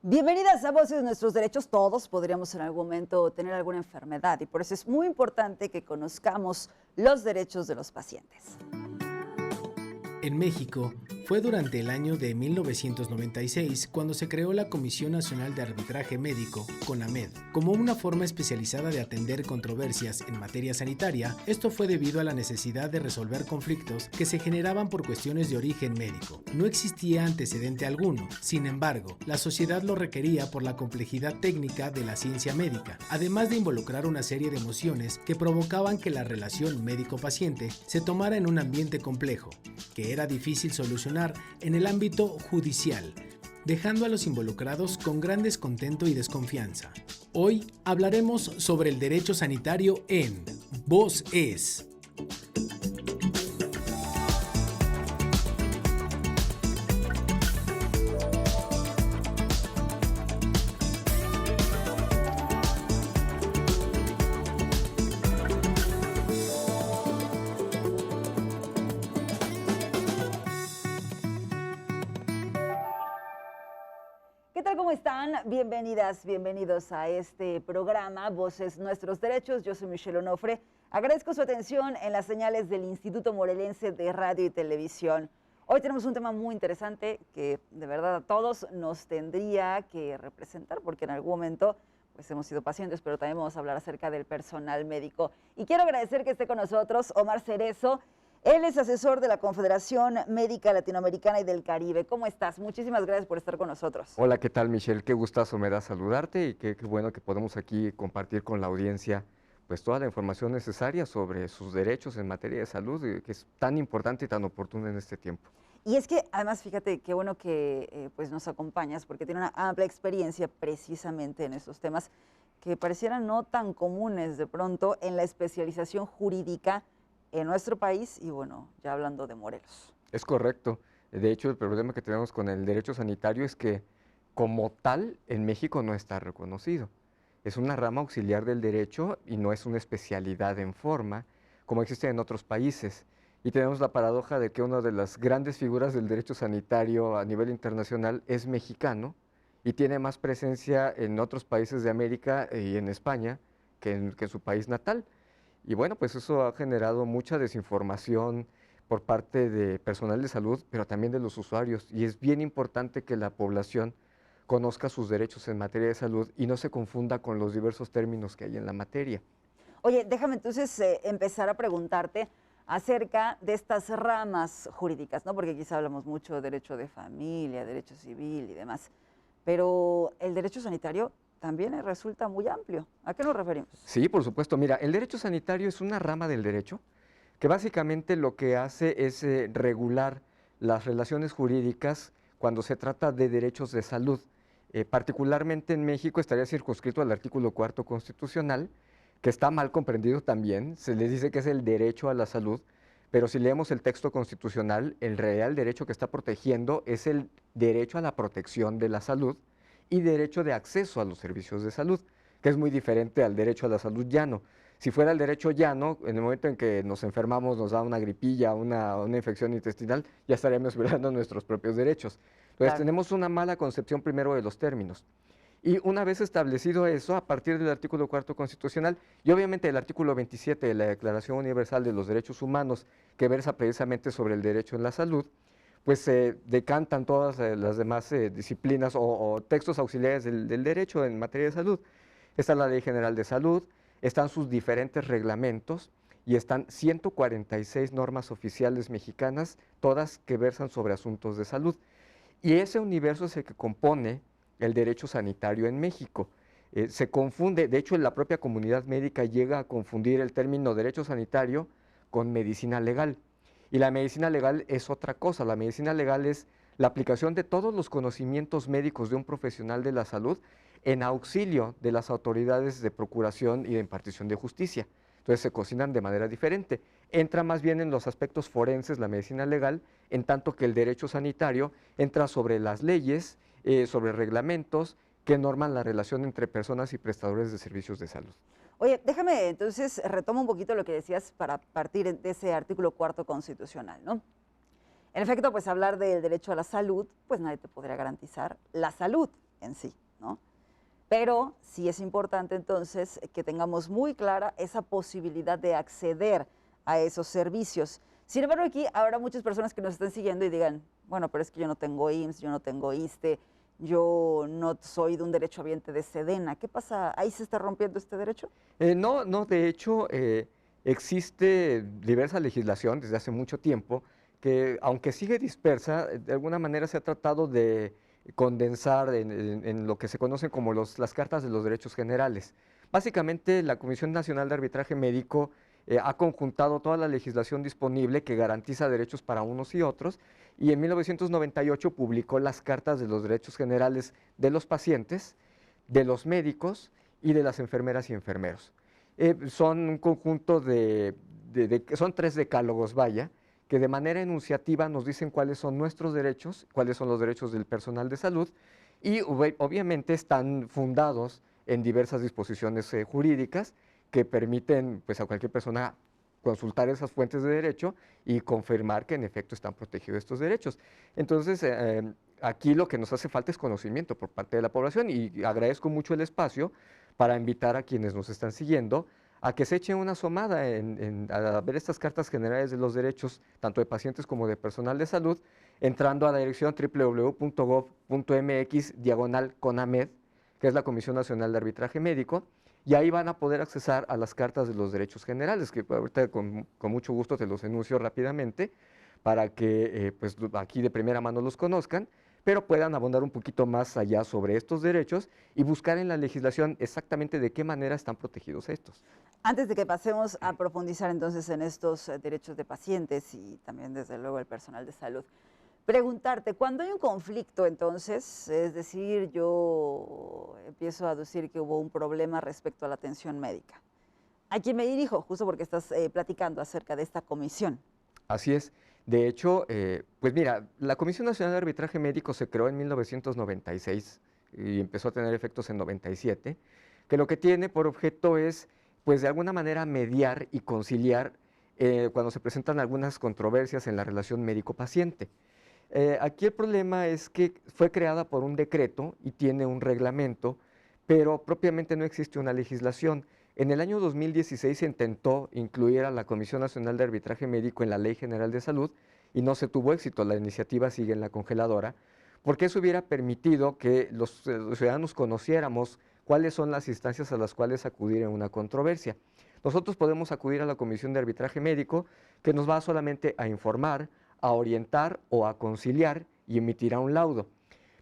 Bienvenidas a Voces de Nuestros Derechos. Todos podríamos en algún momento tener alguna enfermedad y por eso es muy importante que conozcamos los derechos de los pacientes. En México, fue durante el año de 1996 cuando se creó la Comisión Nacional de Arbitraje Médico, CONAMED, como una forma especializada de atender controversias en materia sanitaria. Esto fue debido a la necesidad de resolver conflictos que se generaban por cuestiones de origen médico. No existía antecedente alguno, sin embargo, la sociedad lo requería por la complejidad técnica de la ciencia médica, además de involucrar una serie de emociones que provocaban que la relación médico-paciente se tomara en un ambiente complejo, que era difícil solucionar en el ámbito judicial, dejando a los involucrados con gran descontento y desconfianza. Hoy hablaremos sobre el derecho sanitario en Voz Es. ¿Qué tal? ¿Cómo están? Bienvenidas, bienvenidos a este programa Voces Nuestros Derechos. Yo soy Michelle Onofre. Agradezco su atención en las señales del Instituto Morelense de Radio y Televisión. Hoy tenemos un tema muy interesante que de verdad a todos nos tendría que representar porque en algún momento pues hemos sido pacientes, pero también vamos a hablar acerca del personal médico. Y quiero agradecer que esté con nosotros Omar Cerezo. Él es asesor de la Confederación Médica Latinoamericana y del Caribe. ¿Cómo estás? Muchísimas gracias por estar con nosotros. Hola, ¿qué tal, Michelle? Qué gustazo me da saludarte y qué bueno que podemos aquí compartir con la audiencia pues toda la información necesaria sobre sus derechos en materia de salud, que es tan importante y tan oportuno en este tiempo. Y es que además, fíjate, qué bueno que pues nos acompañas porque tiene una amplia experiencia precisamente en estos temas que parecieran no tan comunes de pronto en la especialización jurídica en nuestro país y bueno, ya hablando de Morelos. Es correcto. De hecho, el problema que tenemos con el derecho sanitario es que como tal en México no está reconocido. Es una rama auxiliar del derecho y no es una especialidad en forma como existe en otros países. Y tenemos la paradoja de que una de las grandes figuras del derecho sanitario a nivel internacional es mexicano y tiene más presencia en otros países de América y en España que en su país natal. Y bueno, pues eso ha generado mucha desinformación por parte de personal de salud, pero también de los usuarios. Y es bien importante que la población conozca sus derechos en materia de salud y no se confunda con los diversos términos que hay en la materia. Oye, déjame entonces empezar a preguntarte acerca de estas ramas jurídicas, ¿no? Porque quizá hablamos mucho de derecho de familia, derecho civil y demás, pero el derecho sanitario también resulta muy amplio. ¿A qué nos referimos? Sí, por supuesto. Mira, el derecho sanitario es una rama del derecho que básicamente lo que hace es regular las relaciones jurídicas cuando se trata de derechos de salud. Particularmente en México estaría circunscrito al artículo 4 constitucional, que está mal comprendido también. Se les dice que es el derecho a la salud, pero si leemos el texto constitucional, el real derecho que está protegiendo es el derecho a la protección de la salud y derecho de acceso a los servicios de salud, que es muy diferente al derecho a la salud llano. Si fuera el derecho llano, en el momento en que nos enfermamos, nos da una gripilla, una infección intestinal, ya estaríamos violando nuestros propios derechos. Entonces, tenemos una mala concepción primero de los términos. Y una vez establecido eso, a partir del artículo 4 constitucional, y obviamente el artículo 27 de la Declaración Universal de los Derechos Humanos, que versa precisamente sobre el derecho en la salud, pues se decantan todas las demás disciplinas o textos auxiliares del derecho en materia de salud. Está la Ley General de Salud, están sus diferentes reglamentos y están 146 normas oficiales mexicanas, todas que versan sobre asuntos de salud. Y ese universo es el que compone el derecho sanitario en México. Se confunde, de hecho, en la propia comunidad médica llega a confundir el término derecho sanitario con medicina legal. Y la medicina legal es otra cosa. La medicina legal es la aplicación de todos los conocimientos médicos de un profesional de la salud en auxilio de las autoridades de procuración y de impartición de justicia. Entonces se cocinan de manera diferente. Entra más bien en los aspectos forenses la medicina legal, en tanto que el derecho sanitario entra sobre las leyes, sobre reglamentos que norman la relación entre personas y prestadores de servicios de salud. Oye, déjame entonces retomo un poquito lo que decías para partir de ese artículo 4 constitucional, ¿no? En efecto, pues hablar del derecho a la salud, pues nadie te podría garantizar la salud, en sí, ¿no? Pero sí es importante entonces que tengamos muy clara esa posibilidad de acceder a esos servicios. Sin embargo, aquí habrá muchas personas que nos estén siguiendo y digan, bueno, pero es que yo no tengo IMSS, yo no tengo ISSSTE, yo no soy de un derechohabiente de Sedena. ¿Qué pasa? ¿Ahí se está rompiendo este derecho? No, no, de hecho, existe diversa legislación desde hace mucho tiempo que, aunque sigue dispersa, de alguna manera se ha tratado de condensar en lo que se conocen como las cartas de los derechos generales. Básicamente, la Comisión Nacional de Arbitraje Médico ha conjuntado toda la legislación disponible que garantiza derechos para unos y otros, y en 1998 publicó las cartas de los derechos generales de los pacientes, de los médicos y de las enfermeras y enfermeros. Son un conjunto son 3 decálogos, vaya, que de manera enunciativa nos dicen cuáles son nuestros derechos, cuáles son los derechos del personal de salud, y obviamente están fundados en diversas disposiciones jurídicas que permiten, pues, a cualquier persona consultar esas fuentes de derecho y confirmar que en efecto están protegidos estos derechos. Entonces, aquí lo que nos hace falta es conocimiento por parte de la población, y agradezco mucho el espacio para invitar a quienes nos están siguiendo a que se echen una asomada a ver estas cartas generales de los derechos, tanto de pacientes como de personal de salud, entrando a la dirección www.gov.mx/CONAMED, que es la Comisión Nacional de Arbitraje Médico, y ahí van a poder accesar a las cartas de los derechos generales, que ahorita con mucho gusto te los enuncio rápidamente, para que pues, aquí de primera mano los conozcan, pero puedan abundar un poquito más allá sobre estos derechos y buscar en la legislación exactamente de qué manera están protegidos estos. Antes de que pasemos a profundizar entonces en estos derechos de pacientes y también desde luego el personal de salud, preguntarte, cuando hay un conflicto entonces, es decir, yo empiezo a aducir que hubo un problema respecto a la atención médica, ¿a quién me dirijo? Justo porque estás platicando acerca de esta comisión. Así es. De hecho, pues mira, la Comisión Nacional de Arbitraje Médico se creó en 1996 y empezó a tener efectos en 97, que lo que tiene por objeto es, pues de alguna manera, mediar y conciliar cuando se presentan algunas controversias en la relación médico-paciente. Aquí el problema es que fue creada por un decreto y tiene un reglamento, pero propiamente no existe una legislación. En el año 2016 se intentó incluir a la Comisión Nacional de Arbitraje Médico en la Ley General de Salud y no se tuvo éxito. La iniciativa sigue en la congeladora, porque eso hubiera permitido que los ciudadanos conociéramos cuáles son las instancias a las cuales acudir en una controversia. Nosotros podemos acudir a la Comisión de Arbitraje Médico, que nos va solamente a informar, a orientar o a conciliar y emitirá un laudo.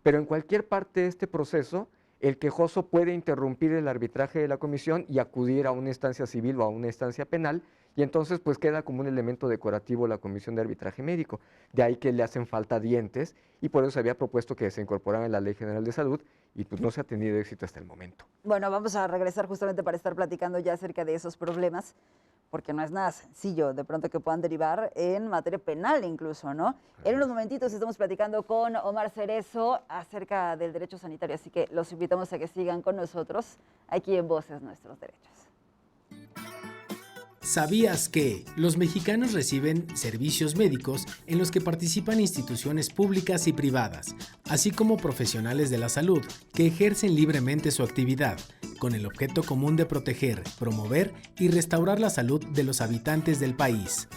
Pero en cualquier parte de este proceso, el quejoso puede interrumpir el arbitraje de la comisión y acudir a una instancia civil o a una instancia penal, y entonces pues queda como un elemento decorativo la Comisión de Arbitraje Médico. De ahí que le hacen falta dientes, y por eso se había propuesto que se incorporara en la Ley General de Salud, y pues no se ha tenido éxito hasta el momento. Bueno, vamos a regresar justamente para estar platicando ya acerca de esos problemas, porque no es nada sencillo de pronto que puedan derivar en materia penal incluso, ¿no? En unos momentitos estamos platicando con Omar Cerezo acerca del derecho sanitario, así que los invitamos a que sigan con nosotros aquí en Voces Nuestros Derechos. ¿Sabías que los mexicanos reciben servicios médicos en los que participan instituciones públicas y privadas, así como profesionales de la salud que ejercen libremente su actividad, con el objeto común de proteger, promover y restaurar la salud de los habitantes del país?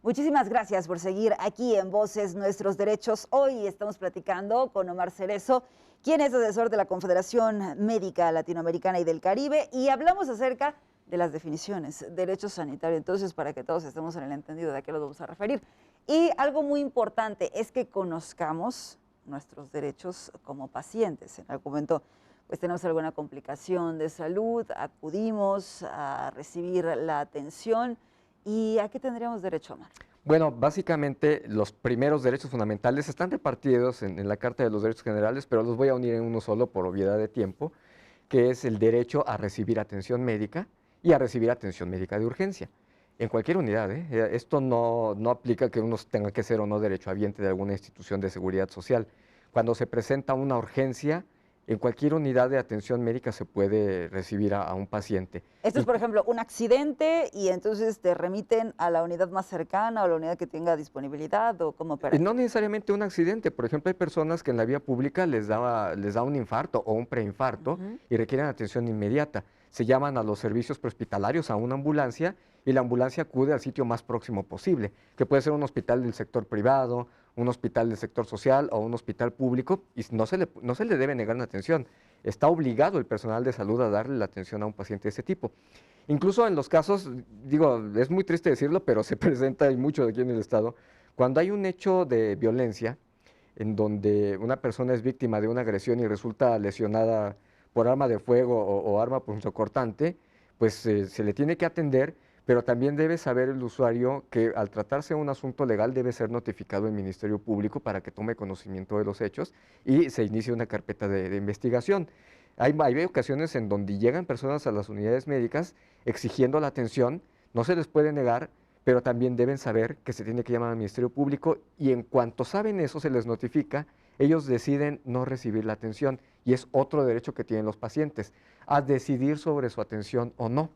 Muchísimas gracias por seguir aquí en Voces Nuestros Derechos. Hoy estamos platicando con Omar Cerezo, quien es asesor de la Confederación Médica Latinoamericana y del Caribe, y hablamos acerca de las definiciones, derecho sanitario. Entonces, para que todos estemos en el entendido de a qué nos vamos a referir. Y algo muy importante es que conozcamos nuestros derechos como pacientes. En algún momento pues tenemos alguna complicación de salud, acudimos a recibir la atención. ¿Y a qué tendríamos derecho, Omar? Bueno, básicamente los primeros derechos fundamentales están repartidos en la Carta de los Derechos Generales, pero los voy a unir en uno solo por obviedad de tiempo, que es el derecho a recibir atención médica y a recibir atención médica de urgencia. En cualquier unidad, ¿eh? Esto no aplica que uno tenga que ser o no derechohabiente de alguna institución de seguridad social. Cuando se presenta una urgencia, en cualquier unidad de atención médica se puede recibir a un paciente. Esto es, por ejemplo, un accidente y entonces te remiten a la unidad más cercana o la unidad que tenga disponibilidad o cómo opera. Y no necesariamente un accidente, por ejemplo, hay personas que en la vía pública les da un infarto o un preinfarto y requieren atención inmediata. Se llaman a los servicios prehospitalarios, a una ambulancia, y la ambulancia acude al sitio más próximo posible, que puede ser un hospital del sector privado, un hospital del sector social o un hospital público, y no se le debe negar una atención. Está obligado el personal de salud a darle la atención a un paciente de ese tipo. Incluso en los casos, digo, es muy triste decirlo, pero se presenta mucho aquí en el Estado, cuando hay un hecho de violencia en donde una persona es víctima de una agresión y resulta lesionada por arma de fuego o arma punzocortante, pues se le tiene que atender, pero también debe saber el usuario que al tratarse de un asunto legal debe ser notificado el Ministerio Público para que tome conocimiento de los hechos y se inicie una carpeta de investigación. Hay ocasiones en donde llegan personas a las unidades médicas exigiendo la atención, no se les puede negar, pero también deben saber que se tiene que llamar al Ministerio Público y en cuanto saben eso se les notifica, ellos deciden no recibir la atención y es otro derecho que tienen los pacientes, a decidir sobre su atención o no.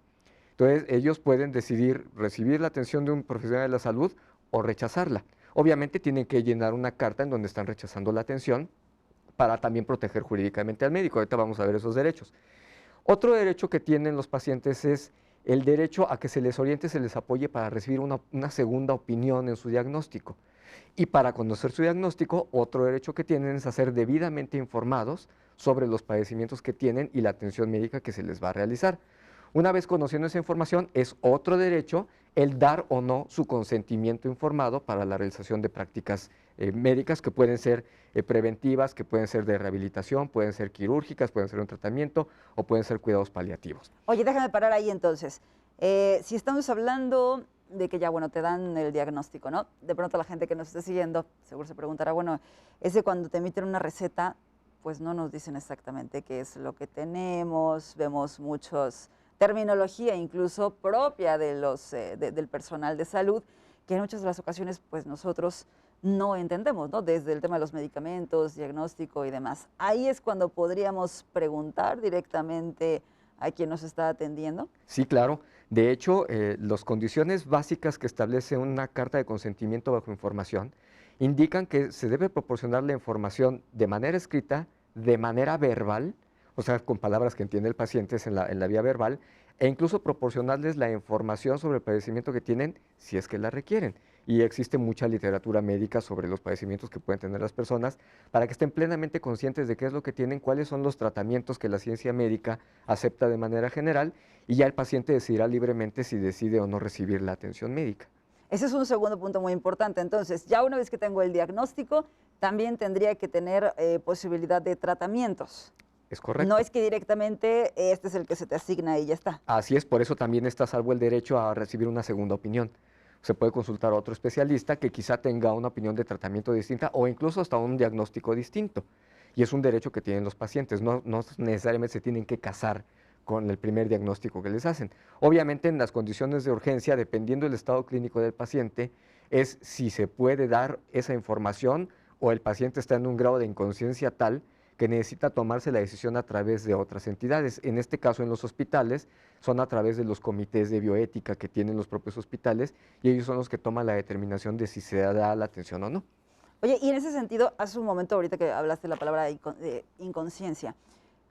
Entonces ellos pueden decidir recibir la atención de un profesional de la salud o rechazarla. Obviamente tienen que llenar una carta en donde están rechazando la atención para también proteger jurídicamente al médico. Ahorita vamos a ver esos derechos. Otro derecho que tienen los pacientes es el derecho a que se les oriente, se les apoye para recibir una segunda opinión en su diagnóstico. Y para conocer su diagnóstico, otro derecho que tienen es a ser debidamente informados sobre los padecimientos que tienen y la atención médica que se les va a realizar. Una vez conociendo esa información, es otro derecho el dar o no su consentimiento informado para la realización de prácticas médicas que pueden ser preventivas, que pueden ser de rehabilitación, pueden ser quirúrgicas, pueden ser un tratamiento o pueden ser cuidados paliativos. Oye, déjame parar ahí entonces. Si estamos hablando de que ya, bueno, te dan el diagnóstico, ¿no? De pronto la gente que nos esté siguiendo seguro se preguntará, bueno, ese cuando te emiten una receta, pues no nos dicen exactamente qué es lo que tenemos, vemos muchos terminología incluso propia de del personal de salud, que en muchas de las ocasiones pues nosotros no entendemos, ¿no? Desde el tema de los medicamentos, diagnóstico y demás. Ahí es cuando podríamos preguntar directamente a quien nos está atendiendo. Sí, claro. De hecho, las condiciones básicas que establece una carta de consentimiento bajo información indican que se debe proporcionar la información de manera escrita, de manera verbal, o sea, con palabras que entiende el paciente en la vía verbal, e incluso proporcionarles la información sobre el padecimiento que tienen si es que la requieren. Y existe mucha literatura médica sobre los padecimientos que pueden tener las personas para que estén plenamente conscientes de qué es lo que tienen, cuáles son los tratamientos que la ciencia médica acepta de manera general y ya el paciente decidirá libremente si decide o no recibir la atención médica. Ese es un segundo punto muy importante. Entonces, ya una vez que tengo el diagnóstico, también tendría que tener posibilidad de tratamientos. Es correcto. No es que directamente este es el que se te asigna y ya está. Así es, por eso también está salvo el derecho a recibir una segunda opinión. Se puede consultar a otro especialista que quizá tenga una opinión de tratamiento distinta o incluso hasta un diagnóstico distinto. Y es un derecho que tienen los pacientes, no necesariamente se tienen que casar con el primer diagnóstico que les hacen. Obviamente en las condiciones de urgencia, dependiendo del estado clínico del paciente, es si se puede dar esa información o el paciente está en un grado de inconsciencia tal que necesita tomarse la decisión a través de otras entidades. En este caso, en los hospitales, son a través de los comités de bioética que tienen los propios hospitales y ellos son los que toman la determinación de si se da la atención o no. Oye, y en ese sentido, hace un momento ahorita que hablaste la palabra de inconsciencia,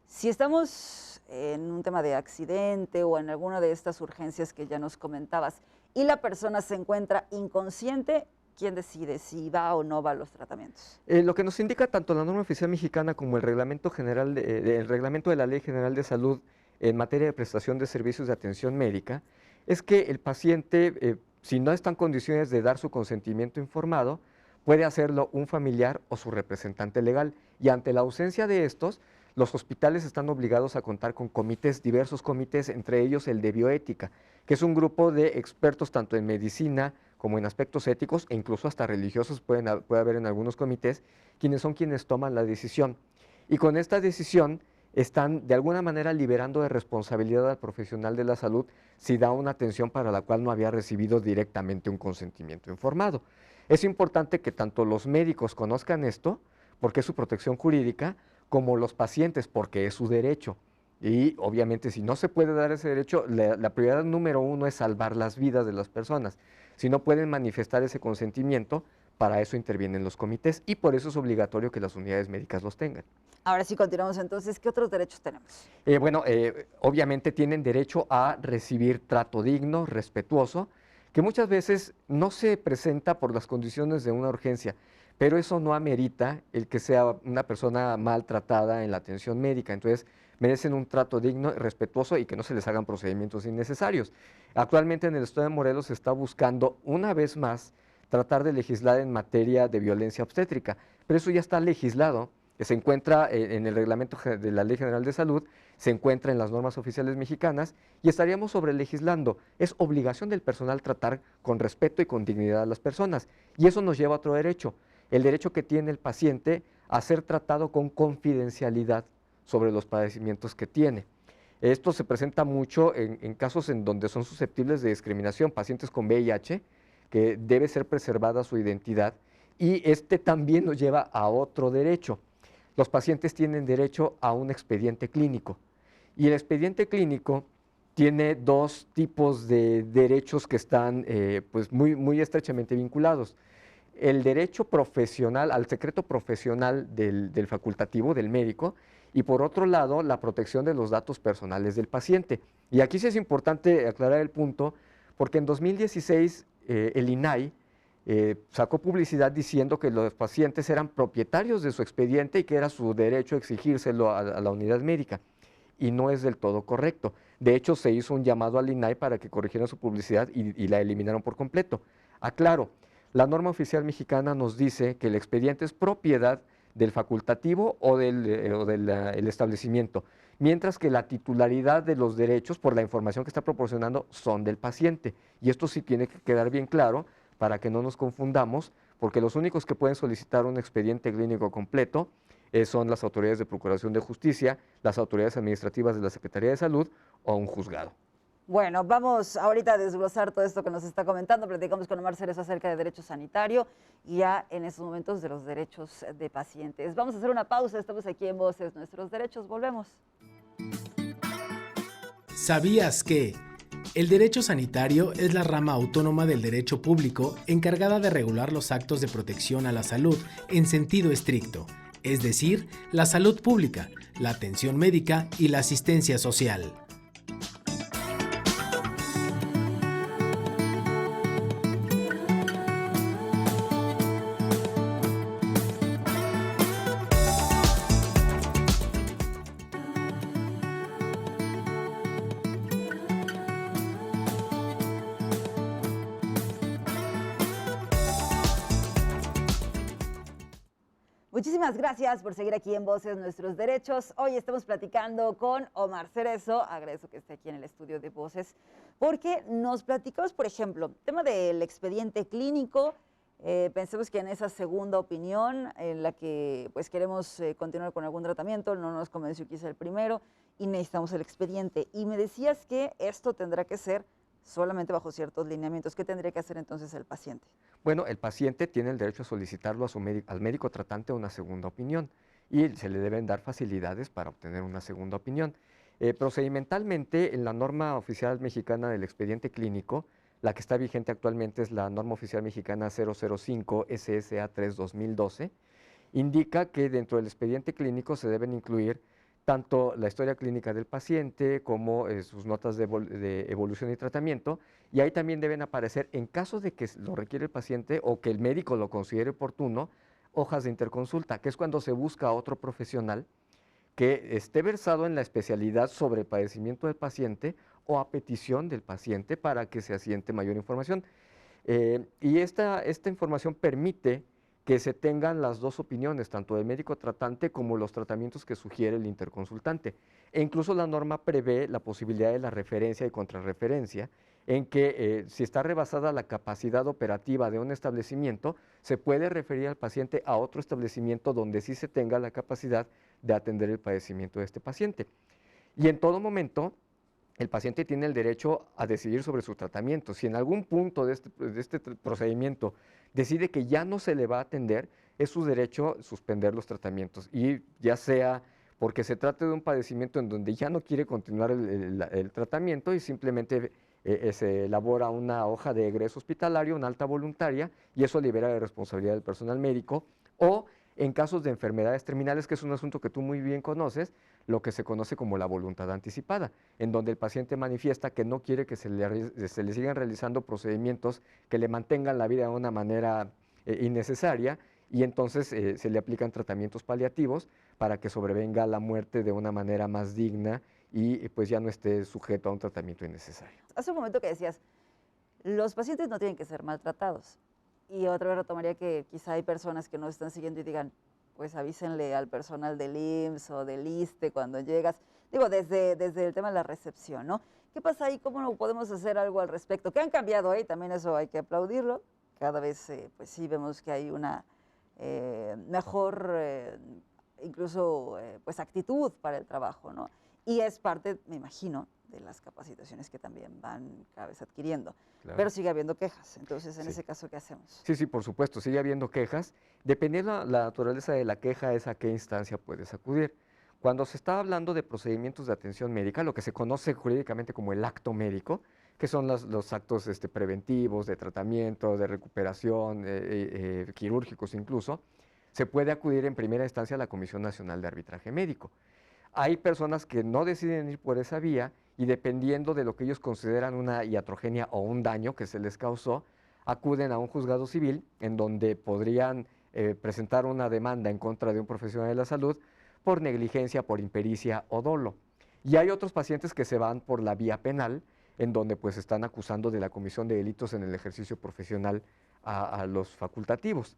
si estamos en un tema de accidente o en alguna de estas urgencias que ya nos comentabas y la persona se encuentra inconsciente, ¿quién decide si va o no va a los tratamientos? Lo que nos indica tanto la norma oficial mexicana como el reglamento general, el reglamento de la Ley General de Salud en materia de prestación de servicios de atención médica, es que el paciente, si no está en condiciones de dar su consentimiento informado, puede hacerlo un familiar o su representante legal. Y ante la ausencia de estos, los hospitales están obligados a contar con comités, diversos comités, entre ellos el de bioética, que es un grupo de expertos tanto en medicina como en aspectos éticos e incluso hasta religiosos puede haber en algunos comités, quienes toman la decisión. Y con esta decisión están de alguna manera liberando de responsabilidad al profesional de la salud si da una atención para la cual no había recibido directamente un consentimiento informado. Es importante que tanto los médicos conozcan esto, porque es su protección jurídica, como los pacientes, porque es su derecho. Y obviamente si no se puede dar ese derecho, la prioridad número uno es salvar las vidas de las personas. Si no pueden manifestar ese consentimiento, para eso intervienen los comités y por eso es obligatorio que las unidades médicas los tengan. Ahora sí continuamos entonces, ¿qué otros derechos tenemos? Obviamente tienen derecho a recibir trato digno, respetuoso, que muchas veces no se presenta por las condiciones de una urgencia, pero eso no amerita el que sea una persona maltratada en la atención médica. Entonces, merecen un trato digno, respetuoso y que no se les hagan procedimientos innecesarios. Actualmente en el Estado de Morelos se está buscando una vez más tratar de legislar en materia de violencia obstétrica, pero eso ya está legislado, se encuentra en el reglamento de la Ley General de Salud, se encuentra en las normas oficiales mexicanas y estaríamos sobre legislando. Es obligación del personal tratar con respeto y con dignidad a las personas y eso nos lleva a otro derecho, el derecho que tiene el paciente a ser tratado con confidencialidad sobre los padecimientos que tiene. Esto se presenta mucho en casos en donde son susceptibles de discriminación, pacientes con VIH, que debe ser preservada su identidad, y este también nos lleva a otro derecho. Los pacientes tienen derecho a un expediente clínico, y el expediente clínico tiene dos tipos de derechos que están pues muy estrechamente vinculados. El derecho profesional, al secreto profesional del facultativo, del médico, y por otro lado, la protección de los datos personales del paciente. Y aquí sí es importante aclarar el punto, porque en 2016 el INAI sacó publicidad diciendo que los pacientes eran propietarios de su expediente y que era su derecho exigírselo a la unidad médica. Y no es del todo correcto. De hecho, se hizo un llamado al INAI para que corrigieran su publicidad y la eliminaron por completo. Aclaro, la norma oficial mexicana nos dice que el expediente es propiedad del facultativo o del el establecimiento, mientras que la titularidad de los derechos por la información que está proporcionando son del paciente. Y esto sí tiene que quedar bien claro para que no nos confundamos, porque los únicos que pueden solicitar un expediente clínico completo son las autoridades de Procuración de Justicia, las autoridades administrativas de la Secretaría de Salud o un juzgado. Bueno, vamos ahorita a desglosar todo esto que nos está comentando. Platicamos con Omar Cerezo acerca de derecho sanitario y ya en estos momentos de los derechos de pacientes. Vamos a hacer una pausa, estamos aquí en Voces Nuestros Derechos, volvemos. ¿Sabías que el derecho sanitario es la rama autónoma del derecho público encargada de regular los actos de protección a la salud en sentido estricto, es decir, la salud pública, la atención médica y la asistencia social? Muchísimas gracias por seguir aquí en Voces Nuestros Derechos. Hoy estamos platicando con Omar Cerezo, agradezco que esté aquí en el estudio de Voces, porque nos platicamos, por ejemplo, tema del expediente clínico. Pensemos que en esa segunda opinión, en la que pues queremos continuar con algún tratamiento, no nos convenció quizá el primero y necesitamos el expediente. Y me decías que esto tendrá que ser solamente bajo ciertos lineamientos. ¿Qué tendría que hacer entonces el paciente? Bueno, el paciente tiene el derecho a solicitarlo al médico tratante una segunda opinión y se le deben dar facilidades para obtener una segunda opinión. Procedimentalmente, en la norma oficial mexicana del expediente clínico, la que está vigente actualmente es la norma oficial mexicana 005 SSA 3-2012, indica que dentro del expediente clínico se deben incluir tanto la historia clínica del paciente como sus notas de evolución y tratamiento, y ahí también deben aparecer, en caso de que lo requiere el paciente o que el médico lo considere oportuno, hojas de interconsulta, que es cuando se busca a otro profesional que esté versado en la especialidad sobre el padecimiento del paciente o a petición del paciente para que se asiente mayor información. Y esta información permite que se tengan las dos opiniones, tanto del médico tratante como los tratamientos que sugiere el interconsultante. E incluso la norma prevé la posibilidad de la referencia y contrarreferencia, en que si está rebasada la capacidad operativa de un establecimiento, se puede referir al paciente a otro establecimiento donde sí se tenga la capacidad de atender el padecimiento de este paciente. Y en todo momento, el paciente tiene el derecho a decidir sobre su tratamiento. Si en algún punto de este procedimiento decide que ya no se le va a atender, es su derecho suspender los tratamientos. Y ya sea porque se trate de un padecimiento en donde ya no quiere continuar el tratamiento y simplemente se elabora una hoja de egreso hospitalario, una alta voluntaria, y eso libera la responsabilidad del personal médico, o en casos de enfermedades terminales, que es un asunto que tú muy bien conoces, lo que se conoce como la voluntad anticipada, en donde el paciente manifiesta que no quiere que se le sigan realizando procedimientos que le mantengan la vida de una manera innecesaria, y entonces se le aplican tratamientos paliativos para que sobrevenga la muerte de una manera más digna y pues ya no esté sujeto a un tratamiento innecesario. Hace un momento que decías, los pacientes no tienen que ser maltratados. Y otra vez retomaría que quizá hay personas que no están siguiendo y digan, pues avísenle al personal del IMSS o del ISSSTE cuando llegas. Digo, desde el tema de la recepción, ¿no? ¿Qué pasa ahí? ¿Cómo no podemos hacer algo al respecto? ¿Qué han cambiado ahí? También eso hay que aplaudirlo. Cada vez, pues sí, vemos que hay una mejor, incluso, pues actitud para el trabajo, ¿no? Y es parte, me imagino, de las capacitaciones que también van cada vez adquiriendo. Claro. Pero sigue habiendo quejas. Entonces, en ese caso, ¿qué hacemos? Sí, sí, por supuesto, sigue habiendo quejas. Dependiendo de la naturaleza de la queja, es a qué instancia puedes acudir. Cuando se está hablando de procedimientos de atención médica, lo que se conoce jurídicamente como el acto médico, que son los actos preventivos, de tratamiento, de recuperación, quirúrgicos incluso, se puede acudir en primera instancia a la Comisión Nacional de Arbitraje Médico. Hay personas que no deciden ir por esa vía y dependiendo de lo que ellos consideran una iatrogenia o un daño que se les causó, acuden a un juzgado civil en donde podrían presentar una demanda en contra de un profesional de la salud por negligencia, por impericia o dolo. Y hay otros pacientes que se van por la vía penal, en donde pues están acusando de la comisión de delitos en el ejercicio profesional a los facultativos.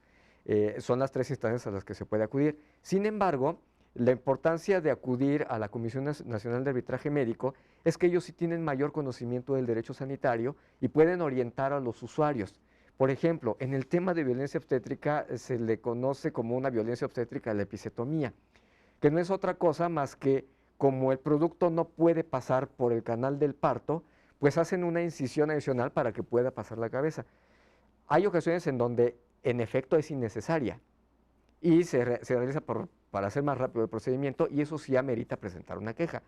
Son las tres instancias a las que se puede acudir. Sin embargo, la importancia de acudir a la Comisión Nacional de Arbitraje Médico es que ellos sí tienen mayor conocimiento del derecho sanitario y pueden orientar a los usuarios. Por ejemplo, en el tema de violencia obstétrica se le conoce como una violencia obstétrica la episiotomía, que no es otra cosa más que como el producto no puede pasar por el canal del parto, pues hacen una incisión adicional para que pueda pasar la cabeza. Hay ocasiones en donde en efecto es innecesaria y se realiza para hacer más rápido el procedimiento y eso sí amerita presentar una queja.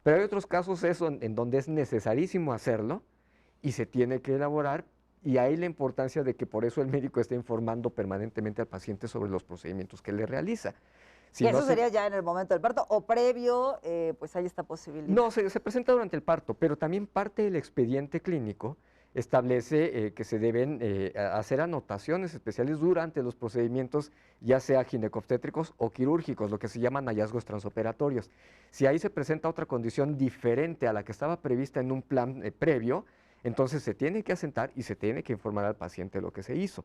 Pero hay otros casos en donde es necesarísimo hacerlo y se tiene que elaborar y ahí la importancia de que por eso el médico esté informando permanentemente al paciente sobre los procedimientos que le realiza. Si y eso sería ya en el momento del parto o previo, pues hay esta posibilidad. No, se presenta durante el parto, pero también parte del expediente clínico establece que se deben hacer anotaciones especiales durante los procedimientos, ya sea ginecobstétricos o quirúrgicos, lo que se llaman hallazgos transoperatorios. Si ahí se presenta otra condición diferente a la que estaba prevista en un plan previo, entonces se tiene que asentar y se tiene que informar al paciente lo que se hizo.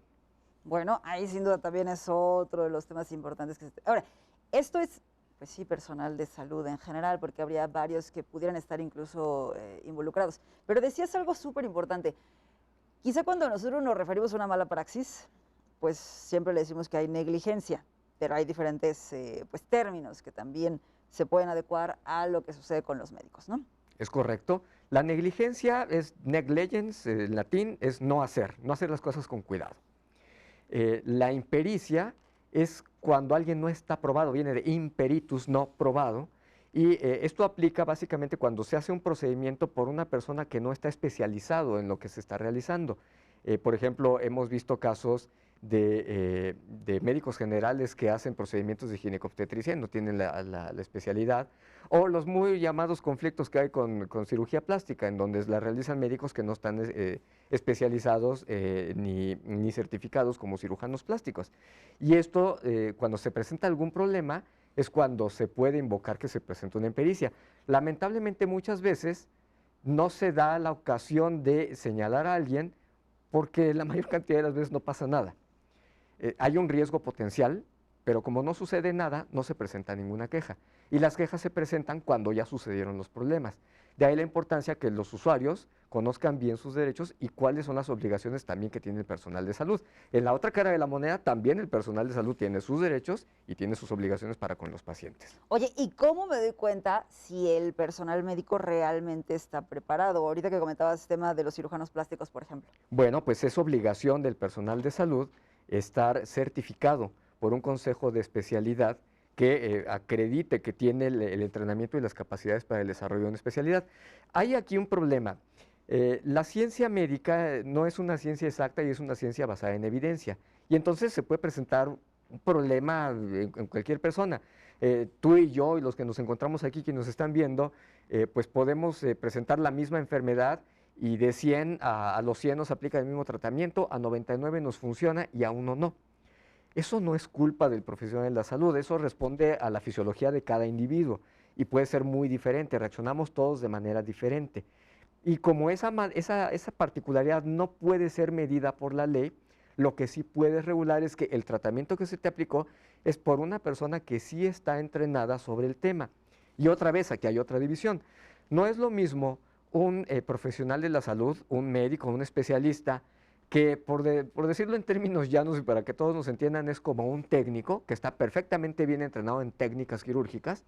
Bueno, ahí sin duda también es otro de los temas importantes. Ahora, esto es, pues sí, personal de salud en general, porque habría varios que pudieran estar incluso involucrados. Pero decías algo súper importante. Quizá cuando nosotros nos referimos a una mala praxis, pues siempre le decimos que hay negligencia, pero hay diferentes pues, términos que también se pueden adecuar a lo que sucede con los médicos, ¿no? Es correcto. La negligencia es negligens, en latín, es no hacer las cosas con cuidado. La impericia es cuando alguien no está probado, viene de imperitus, no probado, y esto aplica básicamente cuando se hace un procedimiento por una persona que no está especializado en lo que se está realizando. Por ejemplo, hemos visto casos de médicos generales que hacen procedimientos de ginecobstetricia, no tienen la especialidad, o los muy llamados conflictos que hay con cirugía plástica, en donde la realizan médicos que no están especializados ni certificados como cirujanos plásticos. Y esto, cuando se presenta algún problema, es cuando se puede invocar que se presente una impericia. Lamentablemente muchas veces no se da la ocasión de señalar a alguien porque la mayor cantidad de las veces no pasa nada. Hay un riesgo potencial, pero como no sucede nada, no se presenta ninguna queja. Y las quejas se presentan cuando ya sucedieron los problemas. De ahí la importancia que los usuarios conozcan bien sus derechos y cuáles son las obligaciones también que tiene el personal de salud. En la otra cara de la moneda, también el personal de salud tiene sus derechos y tiene sus obligaciones para con los pacientes. Oye, ¿y cómo me doy cuenta si el personal médico realmente está preparado? Ahorita que comentabas el tema de los cirujanos plásticos, por ejemplo. Bueno, pues es obligación del personal de salud estar certificado por un consejo de especialidad que acredite que tiene el entrenamiento y las capacidades para el desarrollo de una especialidad. Hay aquí un problema. La ciencia médica no es una ciencia exacta y es una ciencia basada en evidencia. Y entonces se puede presentar un problema en cualquier persona. Tú y yo y los que nos encontramos aquí, que nos están viendo, pues podemos presentar la misma enfermedad y de 100 a los 100 nos aplica el mismo tratamiento, a 99 nos funciona y a uno no. Eso no es culpa del profesional de la salud, eso responde a la fisiología de cada individuo y puede ser muy diferente, reaccionamos todos de manera diferente. Y como esa particularidad no puede ser medida por la ley, lo que sí puedes regular es que el tratamiento que se te aplicó es por una persona que sí está entrenada sobre el tema. Y otra vez, aquí hay otra división. No es lo mismo un profesional de la salud, un médico, un especialista, que por decirlo en términos llanos y para que todos nos entiendan, es como un técnico que está perfectamente bien entrenado en técnicas quirúrgicas,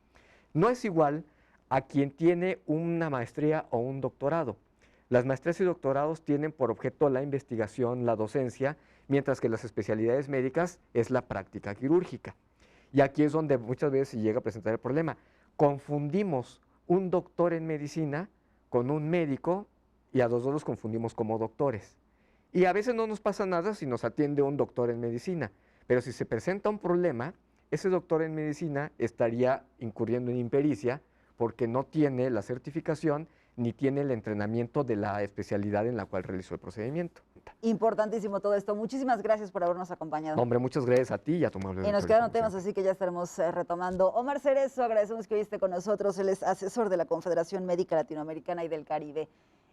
no es igual a quien tiene una maestría o un doctorado. Las maestrías y doctorados tienen por objeto la investigación, la docencia, mientras que las especialidades médicas es la práctica quirúrgica. Y aquí es donde muchas veces se llega a presentar el problema. Confundimos un doctor en medicina con un médico y a los dos los confundimos como doctores. Y a veces no nos pasa nada si nos atiende un doctor en medicina, pero si se presenta un problema, ese doctor en medicina estaría incurriendo en impericia porque no tiene la certificación ni tiene el entrenamiento de la especialidad en la cual realizó el procedimiento. Importantísimo todo esto. Muchísimas gracias por habernos acompañado. Hombre, muchas gracias a ti y a tu amable. Y nos quedaron temas, así que ya estaremos retomando. Omar Cerezo, agradecemos que hoy esté con nosotros. Él es asesor de la Confederación Médica Latinoamericana y del Caribe.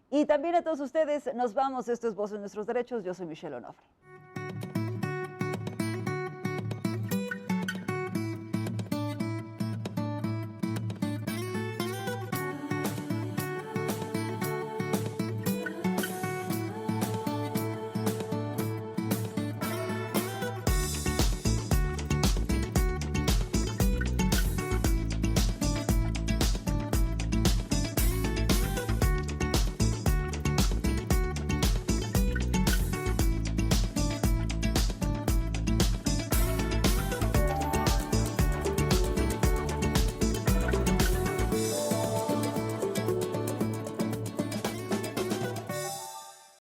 Y también a todos ustedes, nos vamos. Esto es Voz en Nuestros Derechos. Yo soy Michelle Onofre.